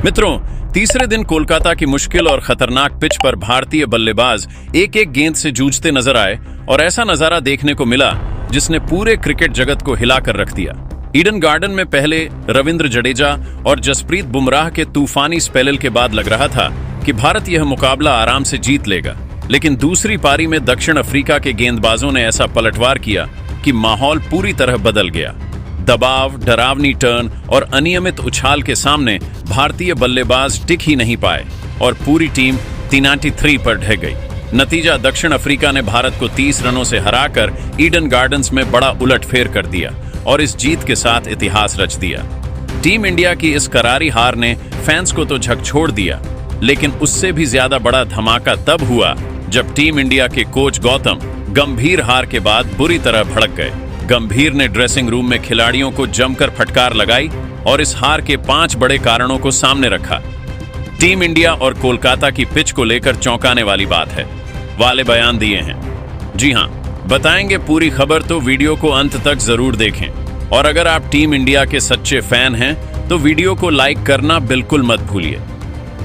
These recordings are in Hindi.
मित्रों, तीसरे दिन कोलकाता की मुश्किल और खतरनाक पिच पर भारतीय बल्लेबाज एक एक गेंद से जूझते नजर आए और ऐसा नजारा देखने को मिला जिसने पूरे क्रिकेट जगत को हिलाकर रख दिया। ईडन गार्डन में पहले रविंद्र जडेजा और जसप्रीत बुमराह के तूफानी स्पेल के बाद लग रहा था कि भारत यह मुकाबला आराम से जीत लेगा, लेकिन दूसरी पारी में दक्षिण अफ्रीका के गेंदबाजों ने ऐसा पलटवार किया कि माहौल पूरी तरह बदल गया। दबाव, डरावनी टर्न और अनियमित उछाल के सामने भारतीय बल्लेबाज टिक ही नहीं पाए और पूरी टीम 393 पर ढह गई। नतीजा, दक्षिण अफ्रीका ने भारत को 30 रनों से हराकर ईडन गार्डन्स में बड़ा उलटफेर कर दिया और इस जीत के साथ इतिहास रच दिया। टीम इंडिया की इस करारी हार ने फैंस को तो झकझोर दिया, लेकिन उससे भी ज्यादा बड़ा धमाका तब हुआ जब टीम इंडिया के कोच गौतम गंभीर हार के बाद बुरी तरह भड़क गए। गंभीर ने ड्रेसिंग रूम में खिलाड़ियों को जमकर फटकार लगाई और इस हार के 5 बड़े कारणों को सामने रखा। टीम इंडिया और कोलकाता की पिच को लेकर चौंकाने वाली बात है वाले बयान दिए हैं। जी हां, बताएंगे पूरी खबर, तो वीडियो को अंत तक जरूर देखें। और अगर आप टीम इंडिया के सच्चे फैन हैं तो वीडियो को लाइक करना बिल्कुल मत भूलिए।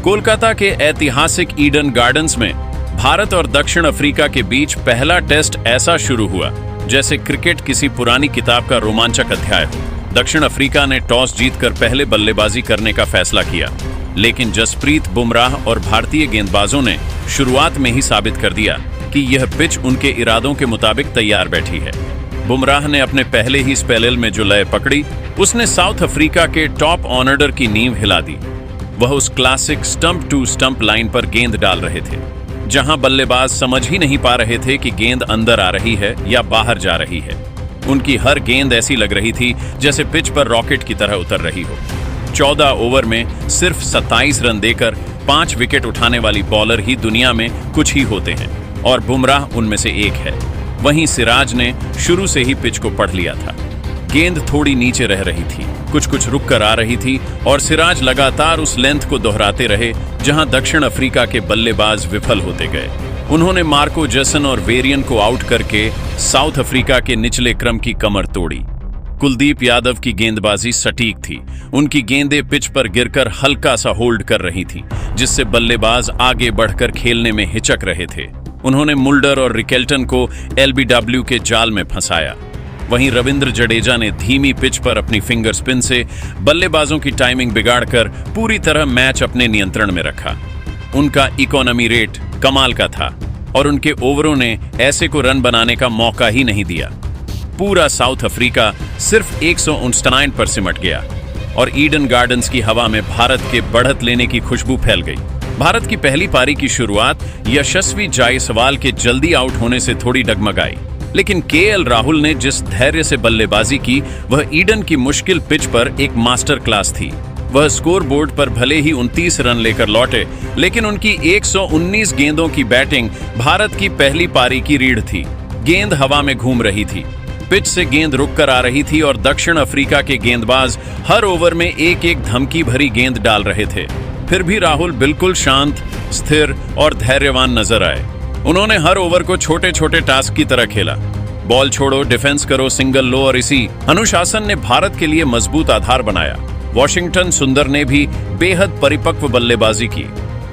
कोलकाता के ऐतिहासिक ईडन गार्डन्स में भारत और दक्षिण अफ्रीका के बीच पहला टेस्ट ऐसा शुरू हुआ जैसे क्रिकेट किसी पुरानी किताब का रोमांचक अध्याय हो। दक्षिण अफ्रीका ने टॉस जीतकर पहले बल्लेबाजी करने का फैसला किया, लेकिन जसप्रीत बुमराह और भारतीय गेंदबाजों ने शुरुआत में ही साबित कर दिया कि यह पिच उनके इरादों के मुताबिक तैयार बैठी है। बुमराह ने अपने पहले ही स्पेल में जो लय पकड़ी, उसने साउथ अफ्रीका के टॉप ऑर्डर की नींव हिला दी। वह उस classic stump to stump line पर गेंद डाल रहे थे, जहां बल्लेबाज समझ ही नहीं पा रहे थे कि गेंद अंदर आ रही है या बाहर जा रही है। उनकी हर गेंद ऐसी लग रही थी जैसे पिच पर रॉकेट की तरह उतर रही हो। 14 ओवर में सिर्फ 27 रन देकर 5 विकेट उठाने वाली बॉलर ही दुनिया में कुछ ही होते हैं और बुमराह उनमें से एक है। वहीं सिराज ने शुरू से ही पिच को पढ़ लिया था। गेंद थोड़ी नीचे रह रही थी, कुछ रुक कर आ रही थी और सिराज लगातार उस लेंथ को दोहराते रहे जहां दक्षिण अफ्रीका के बल्लेबाज विफल होते गए। उन्होंने मार्को जेसन और वेरियन को आउट करके साउथ अफ्रीका के निचले क्रम की कमर तोड़ी। कुलदीप यादव की गेंदबाजी सटीक थी। उनकी गेंदें पिच पर गिरकर हल्का सा होल्ड कर रही थी, जिससे बल्लेबाज आगे बढ़कर खेलने में हिचक रहे थे। उन्होंने मुल्डर और रिकेल्टन को एलबीडब्ल्यू के जाल में फंसाया। वहीं रविंद्र जडेजा ने धीमी पिच पर अपनी फिंगर स्पिन से बल्लेबाजों की टाइमिंग बिगाड़कर पूरी तरह मैच अपने नियंत्रण में रखा। उनका इकोनॉमी रेट कमाल का था और उनके ओवरों ने ऐसे को रन बनाने का मौका ही नहीं दिया। पूरा साउथ अफ्रीका सिर्फ 159 पर सिमट गया और ईडन गार्डन्स की हवा में भारत के बढ़त लेने की खुशबू फैल गई। भारत की पहली पारी की शुरुआत यशस्वी जायसवाल के जल्दी आउट होने से थोड़ी डगमगाई, लेकिन केएल राहुल ने जिस धैर्य से बल्लेबाजी की वह ईडन की मुश्किल पिच पर एक मास्टर क्लास थी। वह स्कोरबोर्ड पर भले ही 29 रन लेकर लौटे, लेकिन उनकी 119 गेंदों की बैटिंग भारत की पहली पारी की रीढ़ थी। गेंद हवा में घूम रही थी, पिच से गेंद रुक कर आ रही थी और दक्षिण अफ्रीका के गेंदबाज हर ओवर में एक एक धमकी भरी गेंद डाल रहे थे। फिर भी राहुल बिल्कुल शांत, स्थिर और धैर्यवान नजर आए। उन्होंने हर ओवर को छोटे छोटे टास्क की तरह खेला। बॉल छोड़ो, डिफेंस करो, सिंगल लो, और इसी अनुशासन ने भारत के लिए मजबूत आधार बनाया। वॉशिंगटन सुंदर ने भी बेहद परिपक्व बल्लेबाजी की।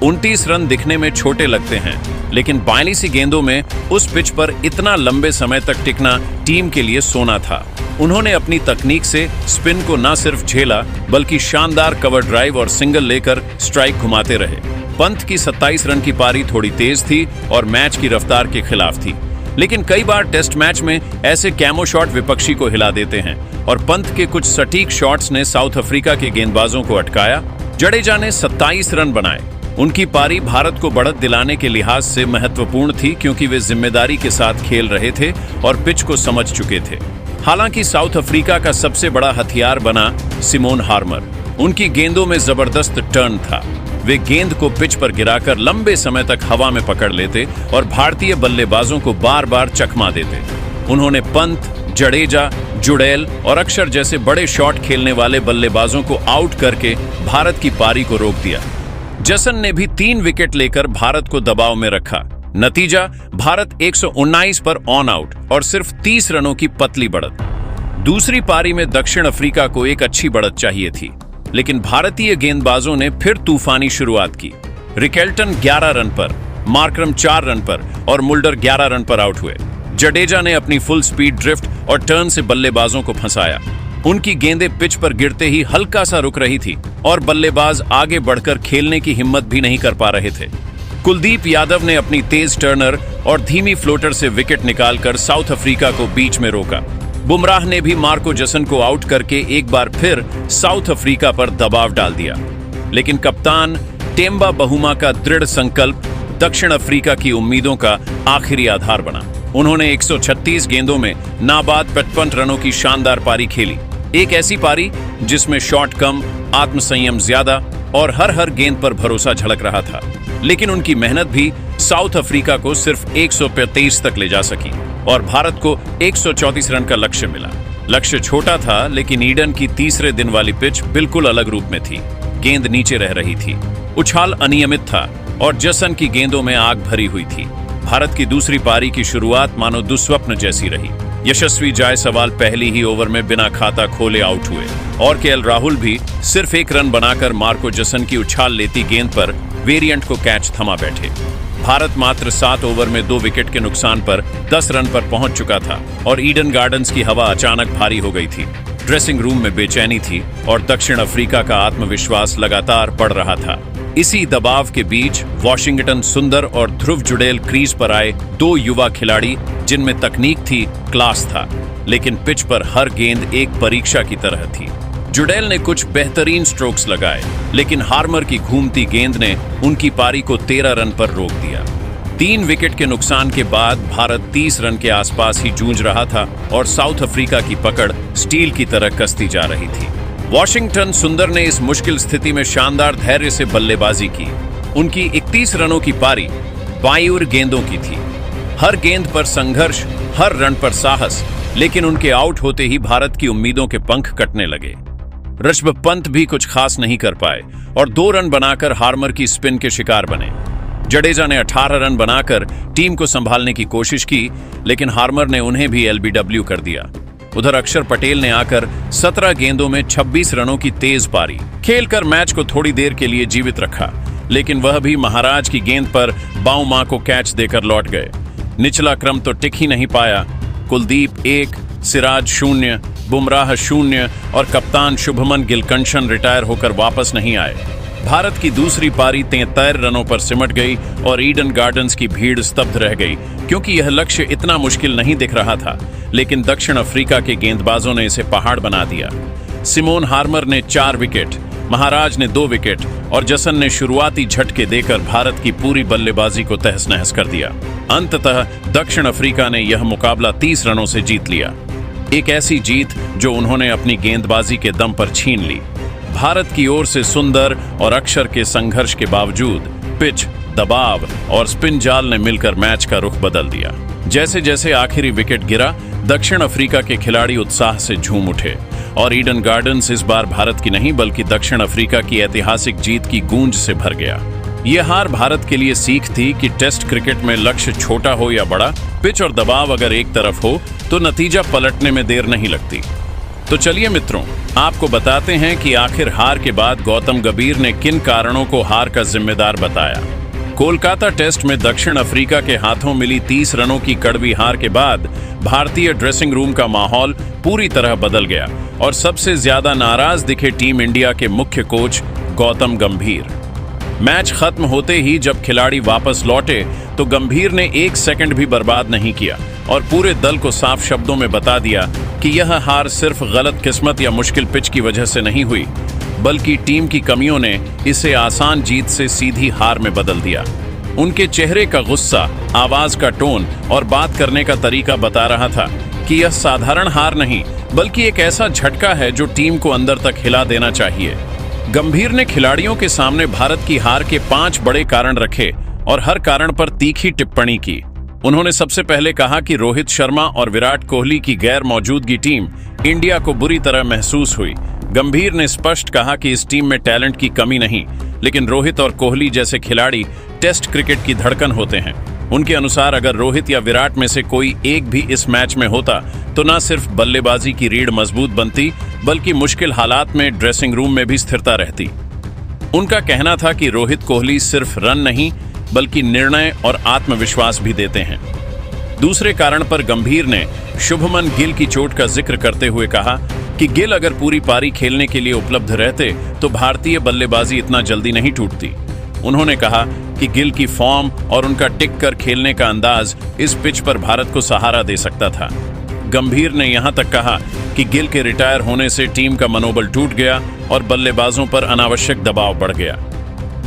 29 रन दिखने में छोटे लगते हैं, लेकिन 42 गेंदों में उस पिच पर इतना लंबे समय तक टिकना टीम के लिए सोना था। उन्होंने अपनी तकनीक से स्पिन को न सिर्फ झेला, बल्कि शानदार कवर ड्राइव और सिंगल लेकर स्ट्राइक घुमाते रहे। पंत की 27 रन की पारी थोड़ी तेज थी और मैच की रफ्तार के खिलाफ थी, लेकिन कई बार टेस्ट मैच में ऐसे कैमो शॉट विपक्षी को हिला देते हैं और पंत के कुछ सटीक शॉट्स ने साउथ अफ्रीका के गेंदबाजों को अटकाया। जडेजा ने 27 रन बनाए। उनकी पारी भारत को बढ़त दिलाने के लिहाज से महत्वपूर्ण थी, क्योंकि वे जिम्मेदारी के साथ खेल रहे थे और पिच को समझ चुके थे। हालांकि साउथ अफ्रीका का सबसे बड़ा हथियार बना सिमोन हार्मर। उनकी गेंदों में जबरदस्त टर्न था। वे गेंद को पिच पर गिराकर लंबे समय तक हवा में पकड़ लेते और भारतीय बल्लेबाजों को बार बार चकमा देते। उन्होंने पंत, जडेजा, जुड़ैल और अक्षर जैसे बड़े शॉट खेलने वाले बल्लेबाजों को आउट करके भारत की पारी को रोक दिया। जसन ने भी 3 विकेट लेकर भारत को दबाव में रखा। नतीजा, भारत 119 पर ऑन आउट और सिर्फ 30 रनों की पतली बढ़त। दूसरी पारी में दक्षिण अफ्रीका को एक अच्छी बढ़त चाहिए थी। लेकिन भारतीय गेंदबाजों ने फिर तूफानी शुरुआत की। रिकेल्टन 11 रन पर, मार्करम 4 रन पर और मुल्डर 11 रन पर आउट हुए। जडेजा ने अपनी फुल स्पीड ड्रिफ्ट और टर्न से बल्लेबाजों को फंसाया। उनकी गेंदें पिच पर गिरते ही हल्का सा रुक रही थी और बल्लेबाज आगे बढ़कर खेलने की हिम्मत भी नहीं कर पा रहे थे। कुलदीप यादव ने अपनी तेज टर्नर और धीमी फ्लोटर से विकेट निकालकर साउथ अफ्रीका को बीच में रोका। बुमराह ने भी मार्को जसन को आउट करके एक बार फिर साउथ अफ्रीका पर दबाव डाल दिया। लेकिन कप्तान टेम्बा बहुमा का दृढ़ संकल्प दक्षिण अफ्रीका की उम्मीदों का आखिरी आधार बना। उन्होंने 136 गेंदों में नाबाद 55 रनों की शानदार पारी खेली। एक ऐसी पारी जिसमें शॉट कम, आत्मसंयम ज्यादा और हर गेंद पर भरोसा झलक रहा था। लेकिन उनकी मेहनत भी साउथ अफ्रीका को सिर्फ 133 तक ले जा सकी और भारत को 134 रन का लक्ष्य मिला। लक्ष्य छोटा था, लेकिन ईडन की तीसरे दिन वाली पिच बिल्कुल अलग रूप में थी। गेंद नीचे रह रही थी, उछाल अनियमित था और जसन की गेंदों में आग भरी हुई थी। भारत की दूसरी पारी की शुरुआत मानो दुस्वप्न जैसी रही। यशस्वी जायसवाल पहली ही ओवर में बिना खाता खोले आउट हुए और केएल राहुल भी सिर्फ 1 रन बनाकर मार्को जसन की उछाल लेती गेंद पर वेरिएंट को कैच थमा बैठे। भारत मात्र 7 ओवर में 2 विकेट के नुकसान पर 10 रन पर पहुंच चुका था और ईडन गार्डन्स की हवा अचानक भारी हो गई थी। ड्रेसिंग रूम में बेचैनी थी और दक्षिण अफ्रीका का आत्मविश्वास लगातार बढ़ रहा था। इसी दबाव के बीच वॉशिंगटन सुंदर और ध्रुव जुडेल क्रीज पर आए, 2 युवा खिलाड़ी जिनमें तकनीक थी, क्लास था, लेकिन पिच पर हर गेंद एक परीक्षा की तरह थी। जुडेल ने कुछ बेहतरीन स्ट्रोक्स लगाए, लेकिन हार्मर की घूमती गेंद ने उनकी पारी को 13 रन पर रोक दिया। 3 विकेट के नुकसान के बाद भारत 30 रन के आसपास ही जूझ रहा था और साउथ अफ्रीका की पकड़ स्टील की तरह कसती जा रही थी। वॉशिंगटन सुंदर ने इस मुश्किल स्थिति में शानदार धैर्य से बल्लेबाजी की। उनकी 31 रनों की पारी बाईं गेंदों की थी। हर गेंद पर संघर्ष, हर रन पर साहस, लेकिन उनके आउट होते ही भारत की उम्मीदों के पंख कटने लगे। ऋषभ पंत भी कुछ खास नहीं कर पाए और 2 रन बनाकर हार्मर की स्पिन के शिकार बने। जडेजा ने 18 रन बनाकर टीम को संभालने की कोशिश की, लेकिन हार्मर ने उन्हें भी एलबीडब्ल्यू कर दिया। उधर अक्षर पटेल ने आकर 17 गेंदों में 26 रनों की तेज पारी खेलकर मैच को थोड़ी देर के लिए जीवित रखा, लेकिन वह भी महाराज की गेंद पर बाउमा को कैच देकर लौट गए। निचला क्रम तो टिक ही नहीं पाया। कुलदीप 1, सिराज 0, बुमराह 0 और कप्तान शुभमन गिलकंशन रिटायर होकर वापस नहीं आए। भारत की दूसरी पारी 73 रनों पर सिमट गई और ईडन गार्डन्स की भीड़ स्तब्ध रह गई, क्योंकि यह लक्ष्य इतना मुश्किल नहीं दिख रहा था, लेकिन दक्षिण अफ्रीका के गेंदबाजों ने इसे पहाड़ बना दिया। सिमोन हार्मर ने 4 विकेट, महाराज ने 2 विकेट और जसन ने शुरुआती झटके देकर भारत की पूरी बल्लेबाजी को तहस नहस कर दिया। अंततः दक्षिण अफ्रीका ने यह मुकाबला 30 रनों से जीत लिया। एक ऐसी जीत जो उन्होंने अपनी गेंदबाजी के दम पर छीन ली। भारत की ओर से सुंदर और अक्षर के संघर्ष के बावजूद पिच, दबाव और स्पिन जाल ने मिलकर मैच का रुख बदल दिया। जैसे जैसे आखिरी विकेट गिरा, दक्षिण अफ्रीका के खिलाड़ी उत्साह से झूम उठे और ईडन गार्डन्स इस बार भारत की नहीं बल्कि दक्षिण अफ्रीका की ऐतिहासिक जीत की गूंज से भर गया। यह हार भारत के लिए सीख थी कि टेस्ट क्रिकेट में लक्ष्य छोटा हो या बड़ा, पिच और दबाव अगर एक तरफ हो तो नतीजा पलटने में देर नहीं लगती। तो चलिए मित्रों, आपको बताते हैं कि आखिर हार के बाद गौतम गंभीर ने किन कारणों को हार का जिम्मेदार बताया। कोलकाता टेस्ट में दक्षिण अफ्रीका के हाथों मिली 30 रनों की कड़वी हार के बाद भारतीय ड्रेसिंग रूम का माहौल पूरी तरह बदल गया और सबसे ज्यादा नाराज दिखे टीम इंडिया के मुख्य कोच गौतम गंभीर। मैच खत्म होते ही जब खिलाड़ी वापस लौटे तो गंभीर ने 1 सेकंड भी बर्बाद नहीं किया और पूरे दल को साफ शब्दों में बता दिया कि यह हार सिर्फ गलत किस्मत या मुश्किल पिच की वजह से नहीं हुई, बल्कि टीम की कमियों ने इसे आसान जीत से सीधी हार में बदल दिया। उनके चेहरे का गुस्सा, आवाज का टोन और बात करने का तरीका बता रहा था कि यह साधारण हार नहीं बल्कि एक ऐसा झटका है जो टीम को अंदर तक हिला देना चाहिए। गंभीर ने खिलाड़ियों के सामने भारत की हार के 5 बड़े कारण रखे और हर कारण पर तीखी टिप्पणी की। उन्होंने सबसे पहले कहा कि रोहित शर्मा और विराट कोहली की गैर मौजूदगी टीम इंडिया को बुरी तरह महसूस हुई। गंभीर ने स्पष्ट कहा कि इस टीम में टैलेंट की कमी नहीं, लेकिन रोहित और कोहली जैसे खिलाड़ी टेस्ट क्रिकेट की धड़कन होते हैं। उनके अनुसार अगर रोहित या विराट में से कोई एक भी इस मैच में होता तो न सिर्फ बल्लेबाजी की रीढ़ मजबूत बनती बल्कि मुश्किल हालात में ड्रेसिंग रूम में भी स्थिरता रहती। उनका कहना था कि रोहित कोहली सिर्फ रन नहीं बल्कि निर्णय और आत्मविश्वास भी देते हैं। दूसरे कारण पर गंभीर ने शुभमन गिल की चोट का जिक्र करते हुए कहा कि गिल अगर पूरी पारी खेलने के लिए उपलब्ध रहते तो भारतीय बल्लेबाजी इतना जल्दी नहीं टूटती। उन्होंने कहा कि गिल की फॉर्म और उनका टिक कर खेलने का अंदाज इस पिच पर भारत को सहारा दे सकता था। गंभीर ने यहां तक कहा कि गिल के रिटायर होने से टीम का मनोबल टूट गया और बल्लेबाजों पर अनावश्यक दबाव बढ़ गया।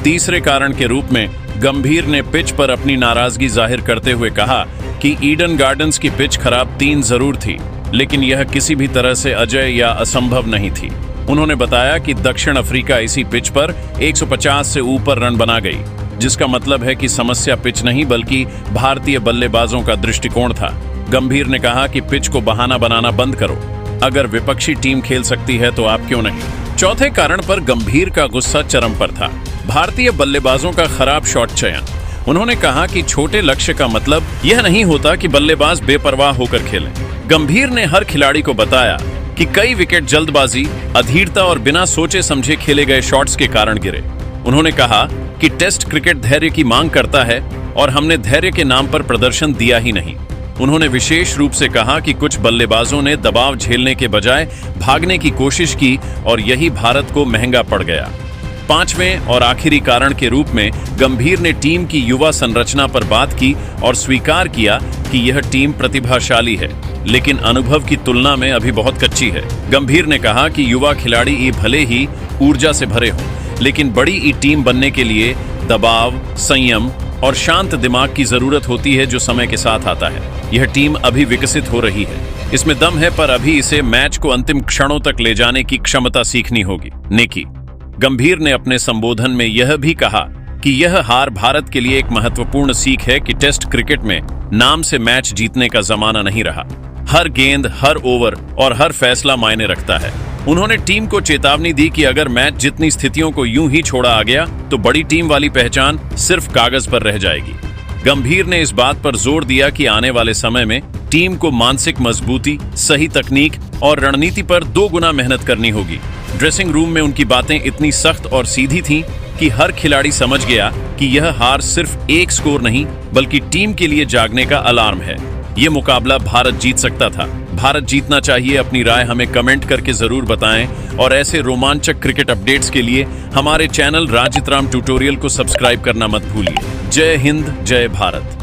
तीसरे कारण के रूप में गंभीर ने पिच पर अपनी नाराजगी जाहिर करते हुए कहा कि ईडन गार्डन्स की पिच खराब 3 जरूर थी, लेकिन यह किसी भी तरह से अजय या असंभव नहीं थी। उन्होंने बताया कि दक्षिण अफ्रीका इसी पिच पर 150 से ऊपर रन बना गई, जिसका मतलब है कि समस्या पिच नहीं बल्कि भारतीय बल्लेबाजों का दृष्टिकोण था। गंभीर ने कहा कि पिच को बहाना बनाना बंद करो, अगर विपक्षी टीम खेल सकती है तो आप क्यों नहीं। चौथे कारण पर गंभीर का गुस्सा चरम पर था, भारतीय बल्लेबाजों का खराब शॉट चयन। उन्होंने कहा कि छोटे लक्ष्य का मतलब यह नहीं होता कि बल्लेबाज बेपरवाह होकर खेलें। गंभीर ने हर खिलाड़ी को बताया कि कई विकेट जल्दबाजी, अधीरता और बिना सोचे समझे खेले गए शॉट्स के कारण गिरे। उन्होंने कहा कि टेस्ट क्रिकेट धैर्य की मांग करता है और हमने धैर्य के नाम पर प्रदर्शन दिया ही नहीं। उन्होंने विशेष रूप से कहा कि कुछ बल्लेबाजों ने दबाव झेलने के बजाय भागने की कोशिश की और यही भारत को महंगा पड़ गया। पांचवें और आखिरी कारण के रूप में गंभीर ने टीम की युवा संरचना पर बात की और स्वीकार किया कि यह टीम प्रतिभाशाली है, लेकिन अनुभव की तुलना में अभी बहुत कच्ची है। गंभीर ने कहा कि युवा खिलाड़ी भले ही ऊर्जा से भरे हों, लेकिन बड़ी टीम बनने के लिए दबाव, संयम और शांत दिमाग की जरूरत होती है, जो समय के साथ आता है। यह टीम अभी विकसित हो रही है, इसमें दम है, पर अभी इसे मैच को अंतिम क्षणों तक ले जाने की क्षमता सीखनी होगी। नेकी गंभीर ने अपने संबोधन में यह भी कहा कि यह हार भारत के लिए एक महत्वपूर्ण सीख है कि टेस्ट क्रिकेट में नाम से मैच जीतने का जमाना नहीं रहा। हर गेंद, हर ओवर और हर फैसला मायने रखता है। उन्होंने टीम को चेतावनी दी कि अगर मैच जितनी स्थितियों को यूं ही छोड़ा आ गया तो बड़ी टीम वाली पहचान सिर्फ कागज पर रह जाएगी। गंभीर ने इस बात पर जोर दिया कि आने वाले समय में टीम को मानसिक मजबूती, सही तकनीक और रणनीति पर 2 गुना मेहनत करनी होगी। ड्रेसिंग रूम में उनकी बातें इतनी सख्त और सीधी थीं कि हर खिलाड़ी समझ गया कि यह हार सिर्फ एक स्कोर नहीं बल्कि टीम के लिए जागने का अलार्म है। यह मुकाबला भारत जीत सकता था। भारत जीतना चाहिए। अपनी राय हमें कमेंट करके जरूर बताएं और ऐसे रोमांचक क्रिकेट अपडेट्स के लिए हमारे चैनल राजित राम ट्यूटोरियल को सब्सक्राइब करना मत भूलिए। जय हिंद, जय भारत।